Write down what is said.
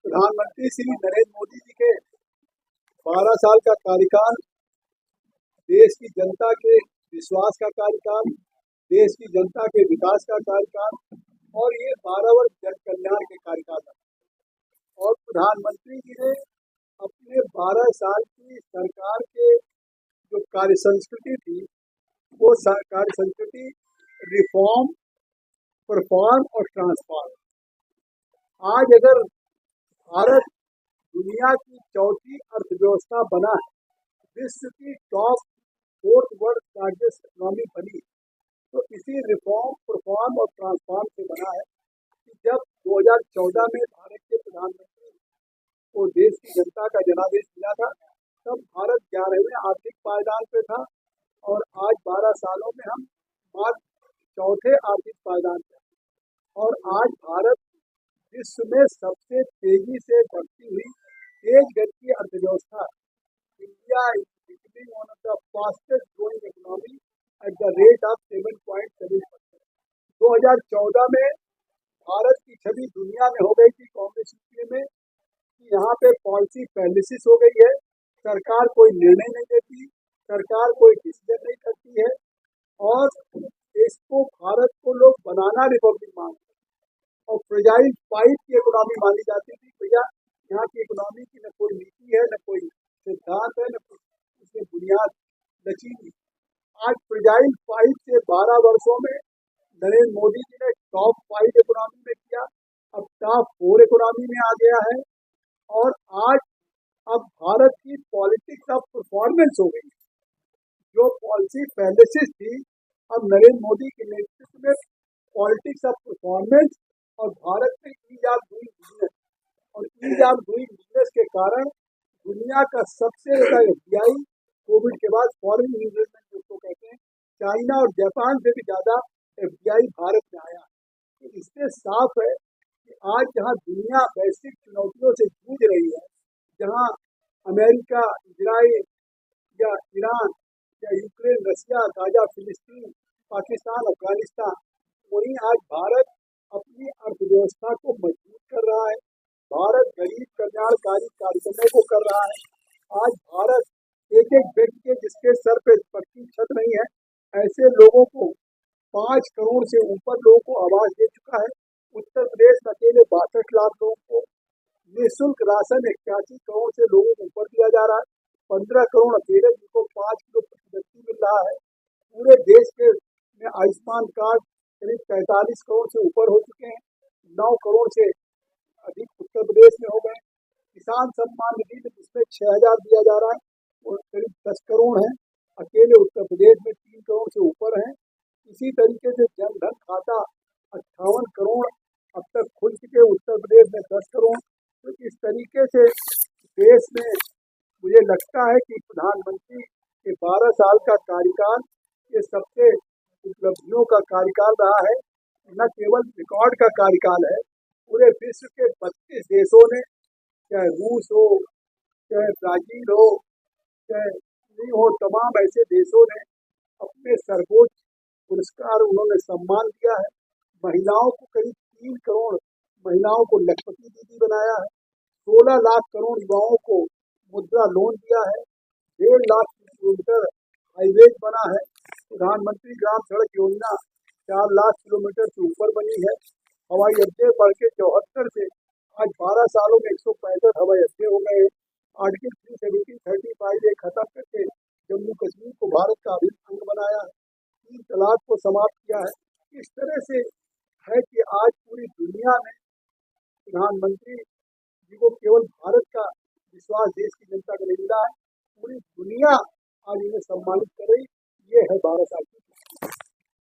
प्रधानमंत्री श्री नरेंद्र मोदी जी के 12 साल का कार्यकाल देश की जनता के विश्वास का कार्यकाल, देश की जनता के विकास का कार्यकाल और ये 12 वर्ष जन कल्याण के कार्यकाल था। और प्रधानमंत्री जी ने अपने 12 साल की सरकार के जो कार्य संस्कृति थी, वो कार्य संस्कृति रिफॉर्म, परफॉर्म और ट्रांसफॉर्म। आज अगर भारत दुनिया की चौथी अर्थव्यवस्था बना है, विश्व की top 4th world largest economy बनी, तो इसी रिफॉर्म, परफॉर्म और ट्रांसफॉर्म से बना है कि जब 2014 में भारत के प्रधानमंत्री को देश की जनता का जनादेश मिला था, तब भारत 11वें आर्थिक पायदान पे था और आज 12 सालों में हम मात्र चौथे आर्थिक पायदान पे। और आज भारत विश्व में सबसे तेजी से बढ़ती हुई तेज गति की अर्थव्यवस्था, India is becoming one of the fastest growing economy at the rate of 7.7%। 2014 में भारत की छवि दुनिया में हो गई थी कांग्रेस में कि यहाँ पे पॉलिसी पैरालिसिस हो गई है, सरकार कोई निर्णय नहीं देती, सरकार कोई डिसीजन नहीं करती है और इसको भारत को लोग बनाना रिपब्लिक मानते हैं और फ्रेजाइल पाइप की इकोनॉमी मानी जाती थी। भैया यहाँ की इकोनॉमी की न कोई नीति है, न कोई सिद्धांत है, न उसमें बुनियाद लचीली। आज फ्रेजाइल पाइप से 12 वर्षों में नरेंद्र मोदी जी ने टॉप 5 इकोनॉमी में किया, अब टॉप 4 इकोनॉमी में आ गया है और आज अब भारत की पॉलिटिक्स ऑफ परफॉर्मेंस हो गई। जो पॉलिसी पैरालिसिस थी, अब नरेंद्र मोदी के नेतृत्व में पॉलिटिक्स ऑफ परफॉर्मेंस और भारत में ईज ऑफ डूइंग बिजनेस, और ईज ऑफ डूइंग बिजनेस के कारण दुनिया का सबसे ज्यादा एफडीआई कोविड के बाद फॉरेन इन्वेस्टमेंट जिसको कहते हैं, चाइना और जापान से भी ज्यादा एफडीआई भारत में आया। तो इससे साफ है कि आज जहां दुनिया वैश्विक चुनौतियों से जूझ रही है, जहां अमेरिका, इजराइल या ईरान या यूक्रेन, रसिया, गाजा, फिलिस्तीन, पाकिस्तान, अफगानिस्तान, वहीं आज भारत अपनी अर्थव्यवस्था को मजबूत कर रहा है। भारत गरीब कल्याणकारी कार्यक्रमों को कर रहा है। आज भारत एक एक व्यक्ति के जिसके सर पे पक्की छत नहीं है, ऐसे लोगों को 5 करोड़ से ऊपर लोगों को आवास दे चुका है। उत्तर प्रदेश में अकेले 62 लाख लोगों को निःशुल्क राशन 81 करोड़ से लोगों को ऊपर दिया जा रहा है। 15 करोड़ अकेले जिनको 5 किलो प्रति व्यक्ति मिल रहा है। पूरे देश के में आयुष्मान कार्ड करीब 45 करोड़ से ऊपर हो चुके हैं, 9 करोड़ से अधिक उत्तर प्रदेश में हो गए। किसान सम्मान निधि में जिसमें 6,000 दिया जा रहा है, वो करीब 10 करोड़ है, अकेले उत्तर प्रदेश में 3 करोड़ से ऊपर है। इसी तरीके से जनधन खाता 58 करोड़ अब तक खुल चुके, उत्तर प्रदेश में 10 करोड़। तो इस तरीके से देश में मुझे लगता है कि प्रधानमंत्री के 12 साल का कार्यकाल ये सबसे उपलब्धियों का कार्यकाल रहा है। न केवल रिकॉर्ड का कार्यकाल है, पूरे विश्व के 32 देशों ने, चाहे रूस हो, चाहे ब्राजील हो, चाहे चीन हो, तमाम ऐसे देशों ने अपने सर्वोच्च पुरस्कार उन्होंने सम्मान दिया है। महिलाओं को करीब 3 करोड़ महिलाओं को लखपति दीदी बनाया है। 16 लाख करोड़ युवाओं को मुद्रा लोन दिया है। 1.5 लाख किलोमीटर हाईवेज बना है। प्रधानमंत्री ग्राम सड़क योजना 4 लाख किलोमीटर से ऊपर बनी है। हवाई अड्डे बढ़ के 74 से आज 12 सालों में 165 हवाई अड्डे हो गए। आर्टिकल 370-35 खत्म करके जम्मू कश्मीर को भारत का अभिन्न अंग बनाया है। 3 तलाक को समाप्त किया है। इस तरह से है कि आज पूरी दुनिया में प्रधानमंत्री जी को केवल भारत का विश्वास देश की जनता को नहीं मिला है, पूरी दुनिया आज इन्हें सम्मानित कर रही। ये है 12 साल की